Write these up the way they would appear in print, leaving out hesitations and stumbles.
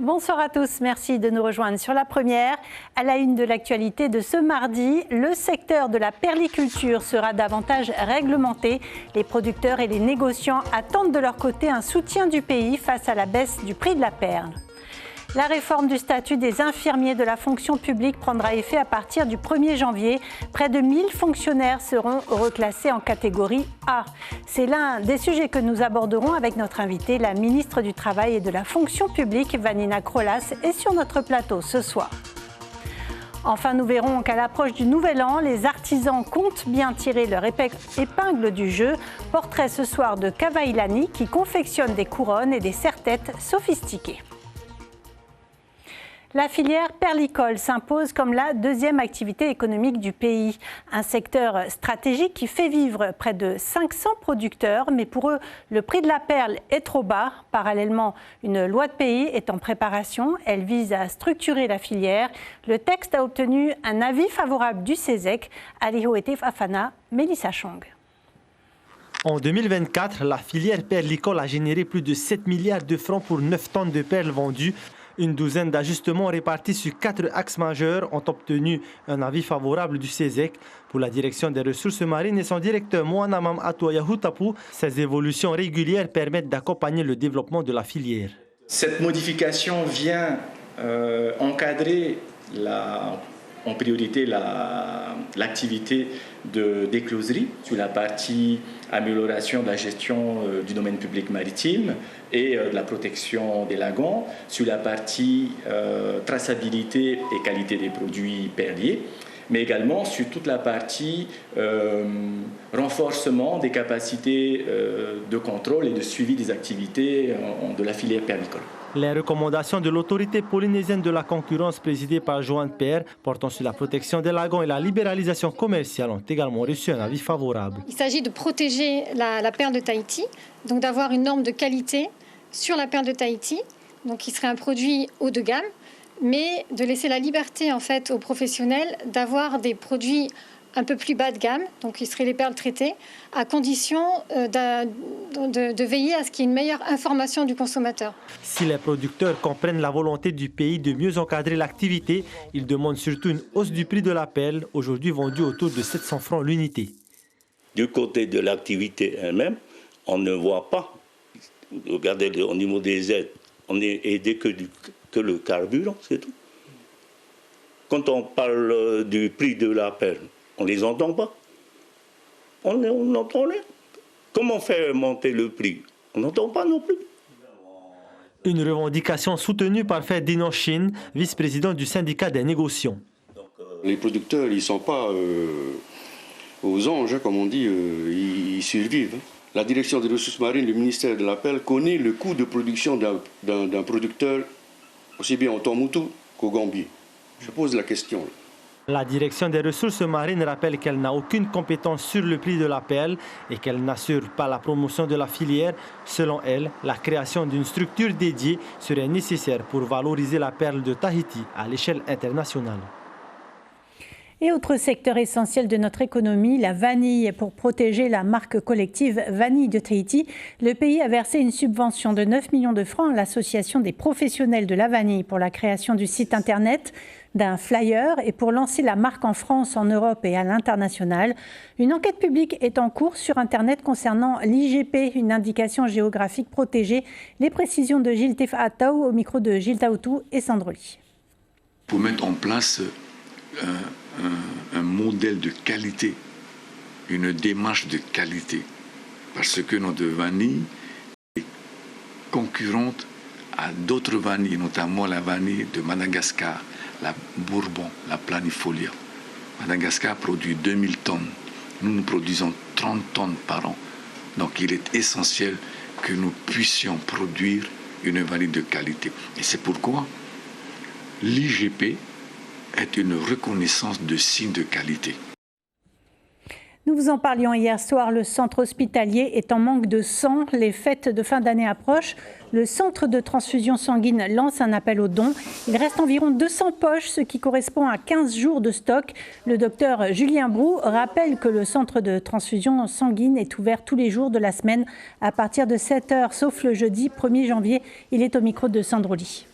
Bonsoir à tous, merci de nous rejoindre sur La Première. À la une de l'actualité de ce mardi, le secteur de la perliculture sera davantage réglementé. Les producteurs et les négociants attendent de leur côté un soutien du pays face à la baisse du prix de la perle. La réforme du statut des infirmiers de la fonction publique prendra effet à partir du 1er janvier. Près de 1000 fonctionnaires seront reclassés en catégorie A. C'est l'un des sujets que nous aborderons avec notre invitée, la ministre du Travail et de la fonction publique, Vanina Krolas, est sur notre plateau ce soir. Enfin, nous verrons qu'à l'approche du Nouvel An, les artisans comptent bien tirer leur épingle du jeu. Portrait ce soir de Kavailani qui confectionne des couronnes et des serre-têtes sophistiquées. La filière perlicole s'impose comme la deuxième activité économique du pays. Un secteur stratégique qui fait vivre près de 500 producteurs, mais pour eux, le prix de la perle est trop bas. Parallèlement, une loi de pays est en préparation. Elle vise à structurer la filière. Le texte a obtenu un avis favorable du CESEC. Aliho Etif Afana, Mélissa Chong. En 2024, la filière perlicole a généré plus de 7 milliards de francs pour 9 tonnes de perles vendues. Une douzaine d'ajustements répartis sur 4 axes majeurs ont obtenu un avis favorable du CESEC. Pour la direction des ressources marines et son directeur Moanamam Atoya Hutapu, ces évolutions régulières permettent d'accompagner le développement de la filière. Cette modification vient encadrer en priorité l'activité d'écloserie sur la partie amélioration de la gestion du domaine public maritime et de la protection des lagons, sur la partie traçabilité et qualité des produits perliers, mais également sur toute la partie renforcement des capacités de contrôle et de suivi des activités de la filière perlicole. Les recommandations de l'autorité polynésienne de la concurrence présidée par Joan Per portant sur la protection des lagons et la libéralisation commerciale ont également reçu un avis favorable. Il s'agit de protéger la perle de Tahiti, donc d'avoir une norme de qualité sur la perle de Tahiti, donc qui serait un produit haut de gamme, mais de laisser la liberté en fait aux professionnels d'avoir des produits un peu plus bas de gamme, donc qui seraient les perles traitées, à condition de veiller à ce qu'il y ait une meilleure information du consommateur. Si les producteurs comprennent la volonté du pays de mieux encadrer l'activité, ils demandent surtout une hausse du prix de la perle, aujourd'hui vendue autour de 700 francs l'unité. Du côté de l'activité elle-même, on ne voit pas. Regardez, au niveau des aides, on est aidé que le carburant, c'est tout. Quand on parle du prix de la perle, on ne les entend pas. On entend rien. Comment faire monter le prix? On n'entend pas non plus. Une revendication soutenue par Ferdinand Chin, vice-président du syndicat des négociants. Les producteurs, ils ne sont pas aux anges, comme on dit, ils survivent. La direction des ressources marines, le ministère de la perle, connaît le coût de production d'un producteur, aussi bien au Tuamotu qu'au Gambier. Je pose la question. La direction des ressources marines rappelle qu'elle n'a aucune compétence sur le prix de la perle et qu'elle n'assure pas la promotion de la filière. Selon elle, la création d'une structure dédiée serait nécessaire pour valoriser la perle de Tahiti à l'échelle internationale. Et autre secteur essentiel de notre économie, la vanille. Pour protéger la marque collective Vanille de Tahiti, le pays a versé une subvention de 9 millions de francs à l'association des professionnels de la vanille pour la création du site internet, d'un flyer et pour lancer la marque en France, en Europe et à l'international. Une enquête publique est en cours sur Internet concernant l'IGP, une indication géographique protégée. Les précisions de Gilles Tefatau au micro de Gilles Taoutou et Sandroli. Pour mettre en place un modèle de qualité, une démarche de qualité, parce que notre vanille est concurrente à d'autres vanilles, notamment la vanille de Madagascar, la Bourbon, la Planifolia. Madagascar produit 2000 tonnes. Nous produisons 30 tonnes par an. Donc il est essentiel que nous puissions produire une vanille de qualité. Et c'est pourquoi l'IGP est une reconnaissance de signe de qualité. Nous vous en parlions hier soir, le centre hospitalier est en manque de sang. Les fêtes de fin d'année approchent. Le centre de transfusion sanguine lance un appel aux dons. Il reste environ 200 poches, ce qui correspond à 15 jours de stock. Le docteur Julien Brou rappelle que le centre de transfusion sanguine est ouvert tous les jours de la semaine à partir de 7h, sauf le jeudi 1er janvier. Il est au micro de Sandroli.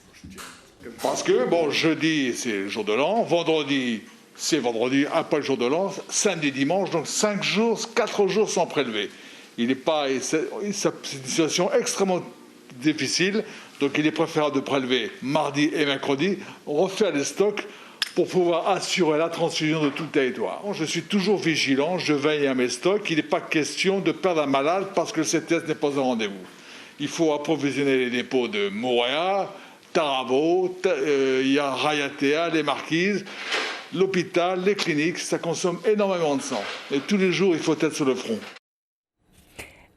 Parce que, bon, jeudi, c'est le jour de l'an, vendredi, c'est vendredi, après le jour de l'an, samedi, dimanche, donc 5 jours, 4 jours sans prélever. C'est une situation extrêmement difficile, donc il est préférable de prélever mardi et mercredi, refaire les stocks pour pouvoir assurer la transfusion de tout le territoire. Je suis toujours vigilant, je veille à mes stocks, il n'est pas question de perdre un malade parce que le CTS n'est pas au rendez-vous. Il faut approvisionner les dépôts de Moorea, Taravo, il y a Rayatea, les Marquises, l'hôpital, les cliniques, ça consomme énormément de sang. Et tous les jours, il faut être sur le front.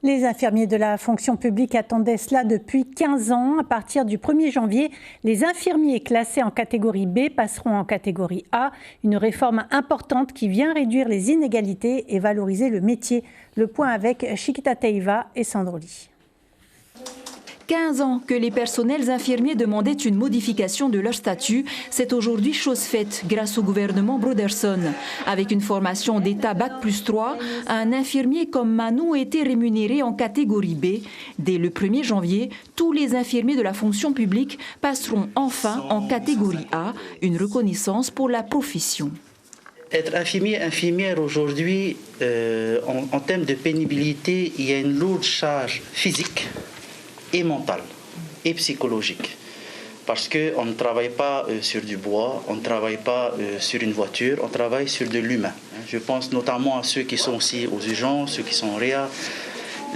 Les infirmiers de la fonction publique attendaient cela depuis 15 ans. À partir du 1er janvier, les infirmiers classés en catégorie B passeront en catégorie A. Une réforme importante qui vient réduire les inégalités et valoriser le métier. Le point avec Chiquita Teiva et Sandroli. 15 ans que les personnels infirmiers demandaient une modification de leur statut, c'est aujourd'hui chose faite grâce au gouvernement Broderson. Avec une formation d'État Bac+3, un infirmier comme Manu était rémunéré en catégorie B. Dès le 1er janvier, tous les infirmiers de la fonction publique passeront enfin en catégorie A, une reconnaissance pour la profession. Être infirmière aujourd'hui, en termes de pénibilité, il y a une lourde charge physique et mentale et psychologique. Parce qu'on ne travaille pas sur du bois, on ne travaille pas sur une voiture, on travaille sur de l'humain. Je pense notamment à ceux qui sont aussi aux urgences, ceux qui sont en réa,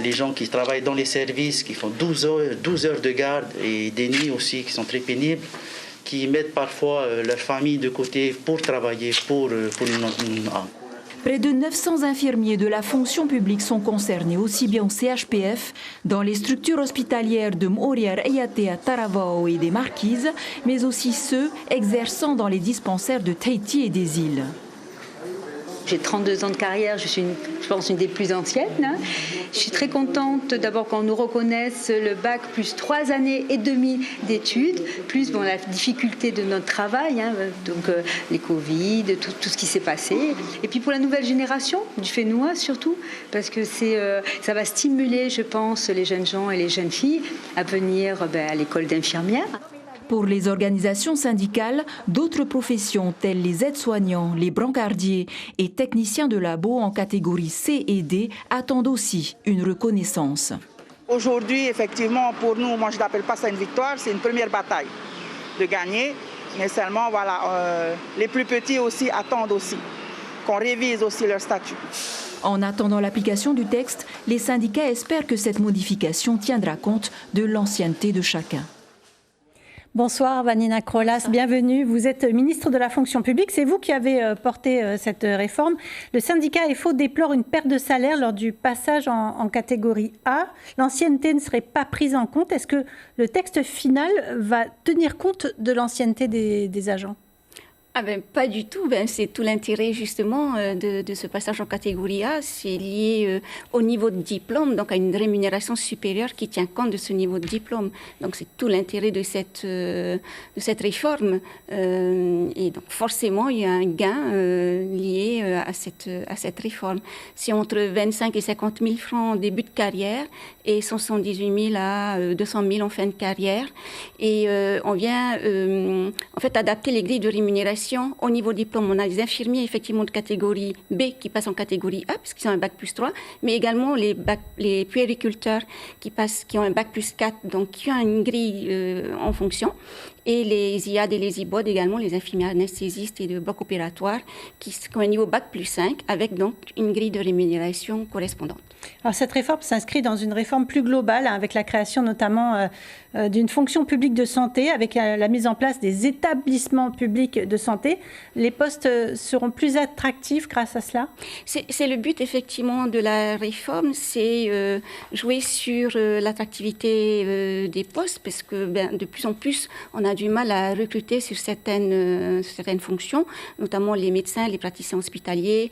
les gens qui travaillent dans les services, qui font 12 heures de garde et des nuits aussi qui sont très pénibles, qui mettent parfois leur famille de côté pour travailler pour une âme. Près de 900 infirmiers de la fonction publique sont concernés, aussi bien au CHPF, dans les structures hospitalières de Moorea, Rayatea, Taravao et des Marquises, mais aussi ceux exerçant dans les dispensaires de Tahiti et des îles. J'ai 32 ans de carrière, je suis, je pense, une des plus anciennes. Je suis très contente d'abord qu'on nous reconnaisse le bac plus 3 années et demie d'études, plus la difficulté de notre travail, donc les Covid, tout ce qui s'est passé. Et puis pour la nouvelle génération, du Fénois surtout, parce que ça va stimuler, je pense, les jeunes gens et les jeunes filles à venir à l'école d'infirmière. Pour les organisations syndicales, d'autres professions telles les aides-soignants, les brancardiers et techniciens de labo en catégorie C et D attendent aussi une reconnaissance. Aujourd'hui, effectivement, pour nous, moi je n'appelle pas ça une victoire, c'est une première bataille de gagner. Mais seulement, les plus petits aussi attendent aussi qu'on révise aussi leur statut. En attendant l'application du texte, les syndicats espèrent que cette modification tiendra compte de l'ancienneté de chacun. Bonsoir Vanina Krolas, bienvenue. Vous êtes ministre de la fonction publique, c'est vous qui avez porté cette réforme. Le syndicat FO déplore une perte de salaire lors du passage en catégorie A. L'ancienneté ne serait pas prise en compte. Est-ce que le texte final va tenir compte de l'ancienneté des agents ? Pas du tout. C'est tout l'intérêt justement de ce passage en catégorie A. C'est lié au niveau de diplôme, donc à une rémunération supérieure qui tient compte de ce niveau de diplôme. Donc c'est tout l'intérêt de cette réforme. Et donc forcément, il y a un gain lié à cette réforme. C'est entre 25 et 50 000 francs en début de carrière et 178 000 à 200 000 en fin de carrière. Et on vient en fait adapter les grilles de rémunération au niveau diplôme. On a des infirmiers effectivement de catégorie B qui passent en catégorie A parce qu'ils ont un bac plus 3, mais également les puériculteurs qui ont un bac plus 4, donc qui ont une grille en fonction. Et les IAD et les IBOD également, les infirmiers anesthésistes et de bloc opératoire, qui ont un niveau bac plus 5, avec donc une grille de rémunération correspondante. Alors cette réforme s'inscrit dans une réforme plus globale, avec la création notamment d'une fonction publique de santé, avec la mise en place des établissements publics de santé. Les postes seront plus attractifs grâce à cela ? C'est le but effectivement de la réforme, c'est jouer sur l'attractivité des postes, parce que de plus en plus, on a du mal à recruter sur certaines fonctions, notamment les médecins, les praticiens hospitaliers,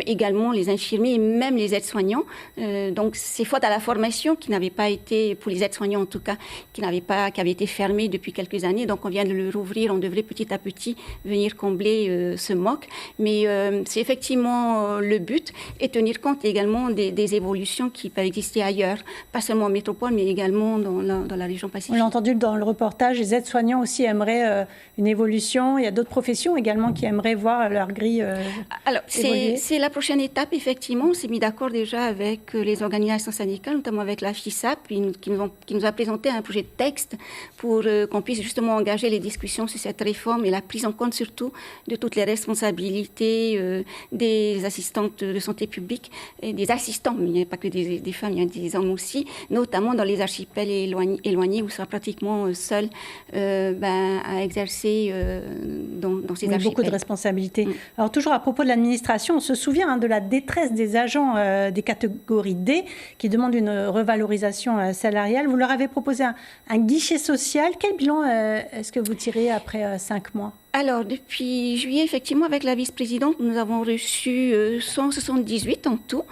également les infirmiers et même les aides-soignants. Donc c'est faute à la formation qui n'avait pas été, pour les aides-soignants en tout cas, qui avait été fermée depuis quelques années. Donc on vient de le rouvrir, on devrait petit à petit venir combler ce manque. Mais c'est effectivement le but et tenir compte également des évolutions qui peuvent exister ailleurs, pas seulement en métropole, mais également dans la région Pacifique. On l'a entendu dans le reportage, les aides-soignants aussi aussi aimeraient une évolution. Il y a d'autres professions également qui aimeraient voir leur grille Alors, évoluer. c'est la prochaine étape, effectivement. On s'est mis d'accord déjà avec les organisations syndicales, notamment avec la FISAP, qui nous a présenté un projet de texte pour qu'on puisse justement engager les discussions sur cette réforme et la prise en compte surtout de toutes les responsabilités des assistantes de santé publique et des assistants. Mais il n'y a pas que des femmes, il y a des hommes aussi, notamment dans les archipels éloignés où ils sont pratiquement seuls à exercer dans ces archipels. Beaucoup de responsabilités. Alors toujours à propos de l'administration, on se souvient de la détresse des agents des catégories D qui demandent une revalorisation salariale. Vous leur avez proposé un guichet social. Quel bilan est-ce que vous tirez après 5 mois ? Alors, depuis juillet, effectivement, avec la vice-présidente, nous avons reçu 178 en tout,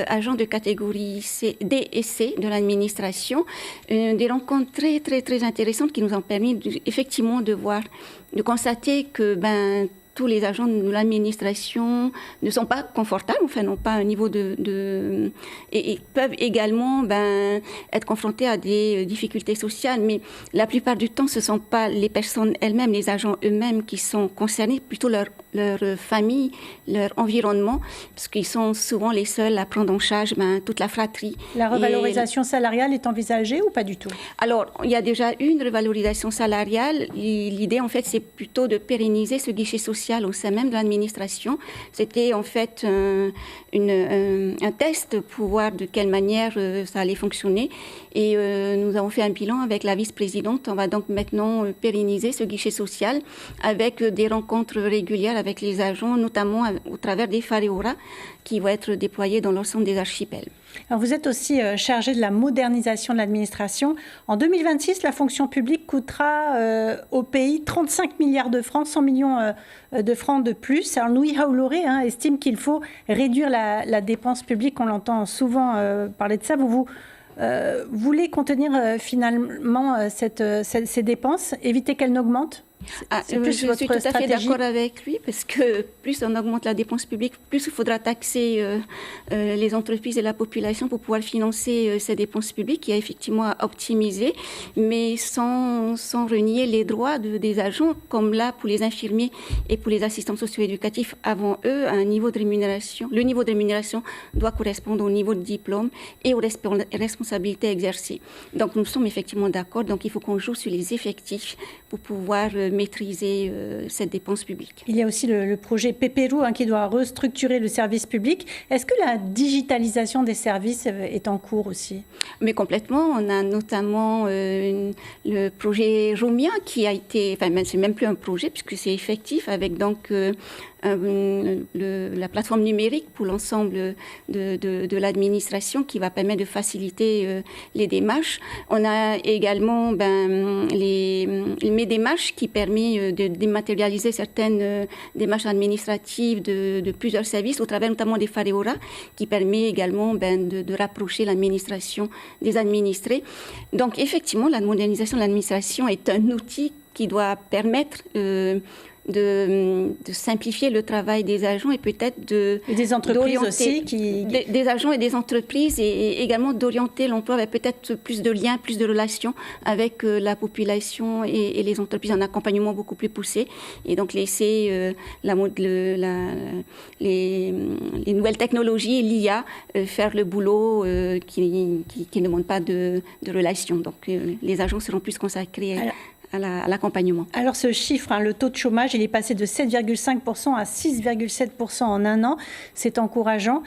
agents de catégorie D et C de l'administration. Des rencontres très, très, très intéressantes qui nous ont permis effectivement de constater que tous les agents de l'administration ne sont pas confortables, enfin n'ont pas un niveau et peuvent également être confrontés à des difficultés sociales. Mais la plupart du temps, ce ne sont pas les personnes elles-mêmes, les agents eux-mêmes qui sont concernés, plutôt leur famille, leur environnement, parce qu'ils sont souvent les seuls à prendre en charge toute la fratrie. La revalorisation salariale est envisagée ou pas du tout ? Alors, il y a déjà eu une revalorisation salariale. L'idée, en fait, c'est plutôt de pérenniser ce guichet social au sein même de l'administration. C'était en fait un test pour voir de quelle manière ça allait fonctionner. Et nous avons fait un bilan avec la vice-présidente. On va donc maintenant pérenniser ce guichet social avec des rencontres régulières avec les agents, notamment au travers des Fareora qui vont être déployés dans l'ensemble des archipels. Alors vous êtes aussi chargé de la modernisation de l'administration. En 2026, la fonction publique coûtera au pays 35 milliards de francs, 100 millions de francs de plus. Alors Louis Haouloré estime qu'il faut réduire la dépense publique. On l'entend souvent parler de ça. Vous voulez contenir finalement ces dépenses, éviter qu'elles n'augmentent ? Je suis tout à fait d'accord avec lui, parce que plus on augmente la dépense publique, plus il faudra taxer les entreprises et la population pour pouvoir financer ces dépenses publiques. Il y a effectivement à optimiser, mais sans renier les droits des agents, comme là pour les infirmiers et pour les assistants socio-éducatifs avant eux, un niveau de rémunération. Le niveau de rémunération doit correspondre au niveau de diplôme et aux responsabilités exercées. Donc nous sommes effectivement d'accord, donc il faut qu'on joue sur les effectifs pour pouvoir maîtriser cette dépense publique. Il y a aussi le projet Pépérou qui doit restructurer le service public. Est-ce que la digitalisation des services est en cours aussi ? Mais complètement. On a notamment le projet Romia qui a été... Enfin, c'est même plus un projet puisque c'est effectif avec donc... la plateforme numérique pour l'ensemble de l'administration qui va permettre de faciliter les démarches. On a également les démarches qui permet de dématérialiser certaines démarches administratives de plusieurs services au travers notamment des Fareora qui permet également de rapprocher l'administration des administrés. Donc effectivement, la modernisation de l'administration est un outil qui doit permettre de simplifier le travail des agents et peut-être des entreprises aussi des agents et des entreprises et également d'orienter l'emploi vers peut-être plus de liens, plus de relations avec la population et les entreprises, un accompagnement beaucoup plus poussé et donc laisser les nouvelles technologies et l'IA faire le boulot qui ne demande pas de relations. Donc les agents seront plus consacrés à l'accompagnement. Alors ce chiffre, le taux de chômage, il est passé de 7,5% à 6,7% en un an. C'est encourageant.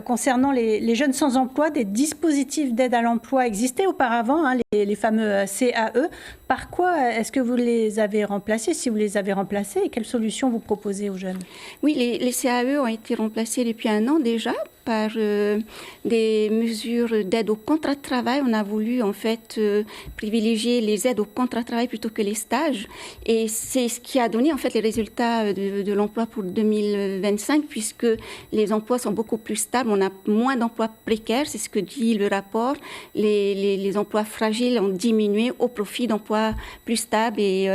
Concernant les jeunes sans emploi, des dispositifs d'aide à l'emploi existaient auparavant, les fameux CAE. Par quoi est-ce que vous les avez remplacés ? Si vous les avez remplacés, et quelles solutions vous proposez aux jeunes ? Oui, les CAE ont été remplacés depuis un an déjà par des mesures d'aide au contrat de travail. On a voulu en fait privilégier les aides au contrat de travail plutôt que les stages. Et c'est ce qui a donné en fait les résultats de l'emploi pour 2025 puisque les emplois sont beaucoup plus stables. On a moins d'emplois précaires, c'est ce que dit le rapport. Les emplois fragiles ont diminué au profit d'emplois plus stables et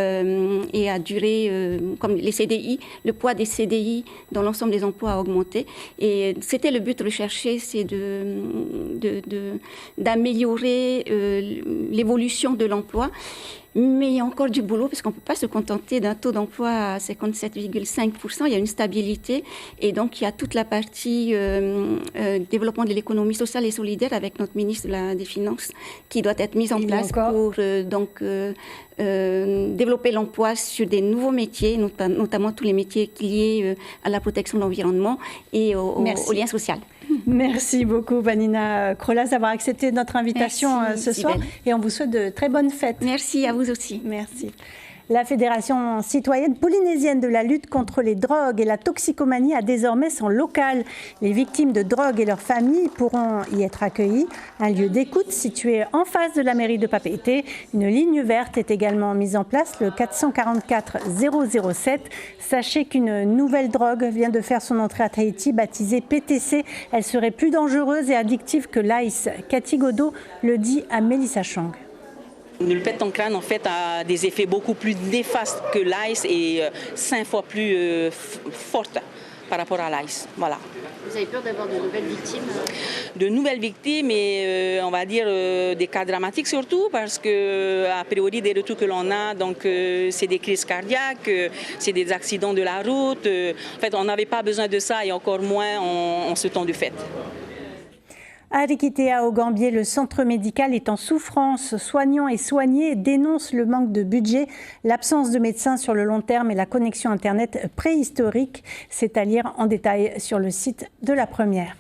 à durée, comme les CDI. Le poids des CDI dans l'ensemble des emplois a augmenté. Et c'était le but recherché, c'est d'améliorer l'évolution de l'emploi. Mais il y a encore du boulot parce qu'on ne peut pas se contenter d'un taux d'emploi à 57,5%. Il y a une stabilité et donc il y a toute la partie développement de l'économie sociale et solidaire avec notre ministre des Finances qui doit être mise en place pour développer l'emploi sur des nouveaux métiers, notamment tous les métiers liés à la protection de l'environnement et au lien social. Merci beaucoup, Vanina Krolas, d'avoir accepté notre invitation ce soir. Et on vous souhaite de très bonnes fêtes. Merci à vous aussi. Merci. La Fédération citoyenne polynésienne de la lutte contre les drogues et la toxicomanie a désormais son local. Les victimes de drogue et leurs familles pourront y être accueillies. Un lieu d'écoute situé en face de la mairie de Papeete. Une ligne verte est également mise en place, le 444 007. Sachez qu'une nouvelle drogue vient de faire son entrée à Tahiti, baptisée PTC. Elle serait plus dangereuse et addictive que l'ice. Cathy Godot le dit à Mélissa Chang. Le pétankrane en fait a des effets beaucoup plus néfastes que l'ice et 5 fois plus fortes par rapport à l'ice. Voilà. Vous avez peur d'avoir de nouvelles victimes? De nouvelles victimes et on va dire des cas dramatiques surtout parce que a priori des retours que l'on a donc c'est des crises cardiaques, c'est des accidents de la route. En fait on n'avait pas besoin de ça et encore moins en ce temps de fête. À Rikitea, au Gambier, le centre médical est en souffrance. Soignants et soignés dénoncent le manque de budget, l'absence de médecins sur le long terme et la connexion Internet préhistorique. C'est à lire en détail sur le site de la Première.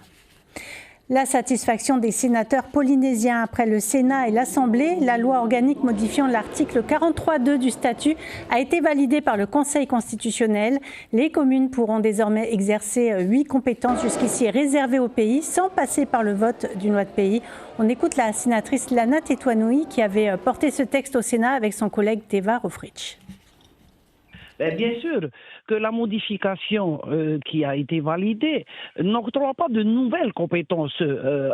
La satisfaction des sénateurs polynésiens après le Sénat et l'Assemblée, la loi organique modifiant l'article 43.2 du statut a été validée par le Conseil constitutionnel. Les communes pourront désormais exercer 8 compétences jusqu'ici réservées au pays sans passer par le vote d'une loi de pays. On écoute la sénatrice Lana Tetuanui qui avait porté ce texte au Sénat avec son collègue Teva Rofrich. Bien sûr que la modification qui a été validée n'octroie pas de nouvelles compétences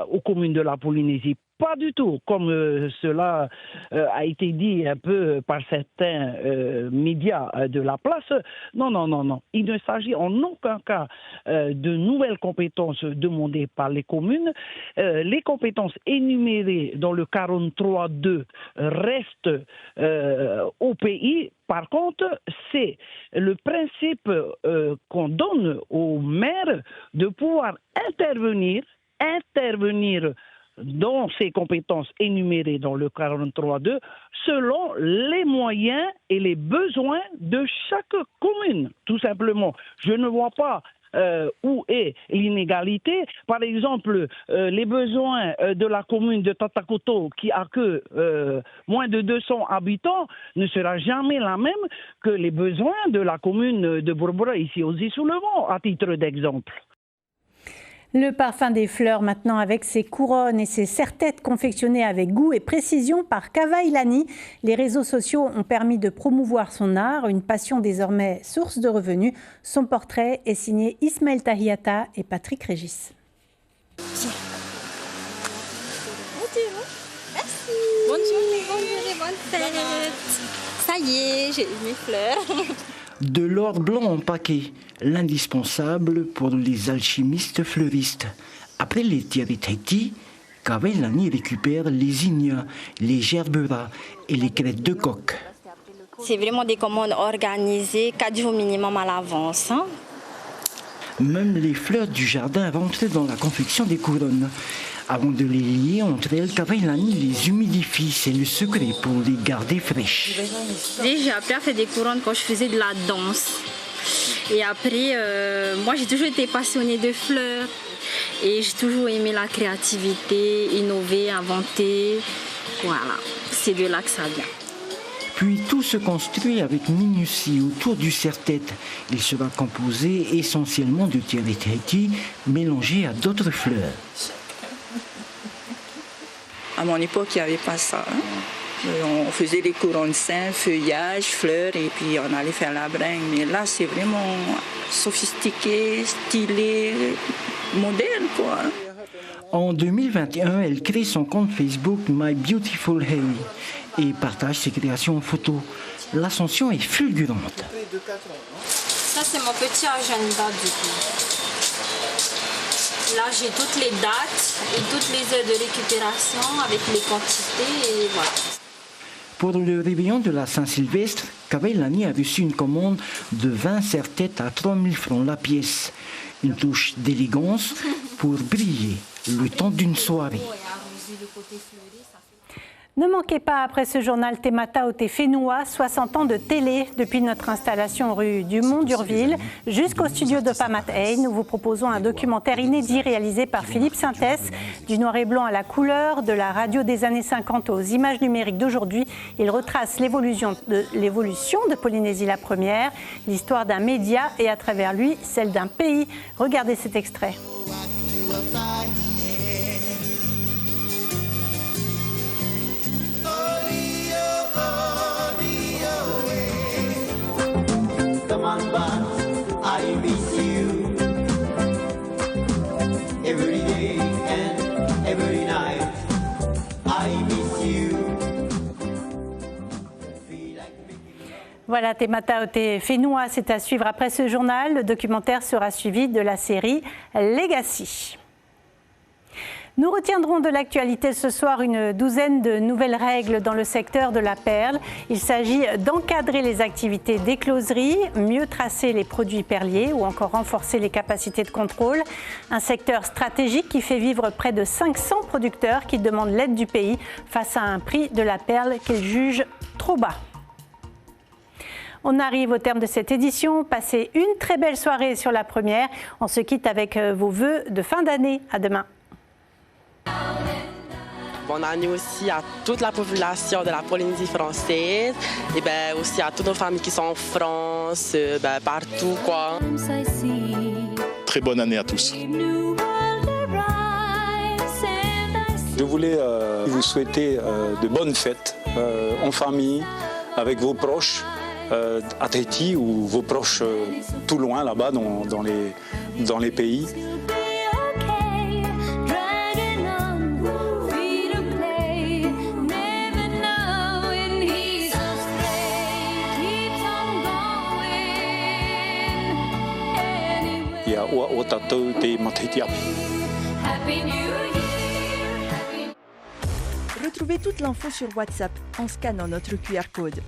aux communes de la Polynésie. Pas du tout, comme cela a été dit un peu par certains médias de la place. Non. Il ne s'agit en aucun cas de nouvelles compétences demandées par les communes. Les compétences énumérées dans le 43.2 restent au pays. Par contre, c'est le principe qu'on donne aux maires de pouvoir intervenir dans ces compétences énumérées dans le 43.2 selon les moyens et les besoins de chaque commune, tout simplement. Je ne vois pas où est l'inégalité. Par exemple, les besoins de la commune de Tatakoto qui a que moins de 200 habitants ne sera jamais la même que les besoins de la commune de Bourbura ici aux Îles-sous-le-Vent, à titre d'exemple. Le parfum des fleurs maintenant avec ses couronnes et ses serre-têtes confectionnées avec goût et précision par Kavailani. Les réseaux sociaux ont permis de promouvoir son art, une passion désormais source de revenus. Son portrait est signé Ismaël Tahiata et Patrick Régis. Tiens. Merci. Bonne journée, bonne fête. Ça y est, j'ai mes fleurs. De l'or blanc en paquet, l'indispensable pour les alchimistes fleuristes. Après les thierry Tahiti, Kavailani récupère les ignas, les gerberas et les crêtes de coq. C'est vraiment des commandes organisées, 4 jours minimum à l'avance. Même les fleurs du jardin rentrent dans la confection des couronnes. Avant de les lier entre elles, Kavailani les humidifie. C'est le secret pour les garder fraîches. J'ai appris à faire des couronnes quand je faisais de la danse. Et après, moi j'ai toujours été passionnée de fleurs. Et j'ai toujours aimé la créativité, innover, inventer. Voilà, c'est de là que ça vient. Puis tout se construit avec minutie autour du serre-tête. Il sera composé essentiellement de thierry Tahiti mélangé à d'autres fleurs. À mon époque, il n'y avait pas ça. On faisait des couronnes simples, feuillages, fleurs, et puis on allait faire la bringue. Mais là, c'est vraiment sophistiqué, stylé, moderne, quoi. En 2021, elle crée son compte Facebook My Beautiful Hair et partage ses créations en photo. L'ascension est fulgurante. Ça, c'est mon petit agenda du coup. Là, j'ai toutes les dates et toutes les heures de récupération avec les quantités et voilà. Pour le réveillon de la Saint-Sylvestre, Cavellani a reçu une commande de 20 serre-têtes à 3 000 francs la pièce. Une touche d'élégance pour briller le temps d'une soirée. Ne manquez pas, après ce journal Temata au Fénois, 60 ans de télé depuis notre installation rue du Mont d'Urville jusqu'au studio de Pamat-Hey. Nous vous proposons un documentaire inédit réalisé par Philippe Sintès, du noir et blanc à la couleur, de la radio des années 50 aux images numériques d'aujourd'hui. Il retrace l'évolution de Polynésie la première, l'histoire d'un média et à travers lui, celle d'un pays. Regardez cet extrait. Voilà, Temata au Fénois, c'est à suivre après ce journal. Le documentaire sera suivi de la série Legacy. Nous retiendrons de l'actualité ce soir une douzaine de nouvelles règles dans le secteur de la perle. Il s'agit d'encadrer les activités d'écloserie, mieux tracer les produits perliers ou encore renforcer les capacités de contrôle. Un secteur stratégique qui fait vivre près de 500 producteurs qui demandent l'aide du pays face à un prix de la perle qu'ils jugent trop bas. On arrive au terme de cette édition. Passez une très belle soirée sur la première. On se quitte avec vos vœux de fin d'année. À demain. Bonne année aussi à toute la population de la Polynésie française et aussi à toutes nos familles qui sont en France, partout quoi. Très bonne année à tous. Je voulais vous souhaiter de bonnes fêtes en famille, avec vos proches à Tahiti ou vos proches tout loin là-bas dans les pays. Retrouvez toute l'info sur WhatsApp en scannant notre QR code.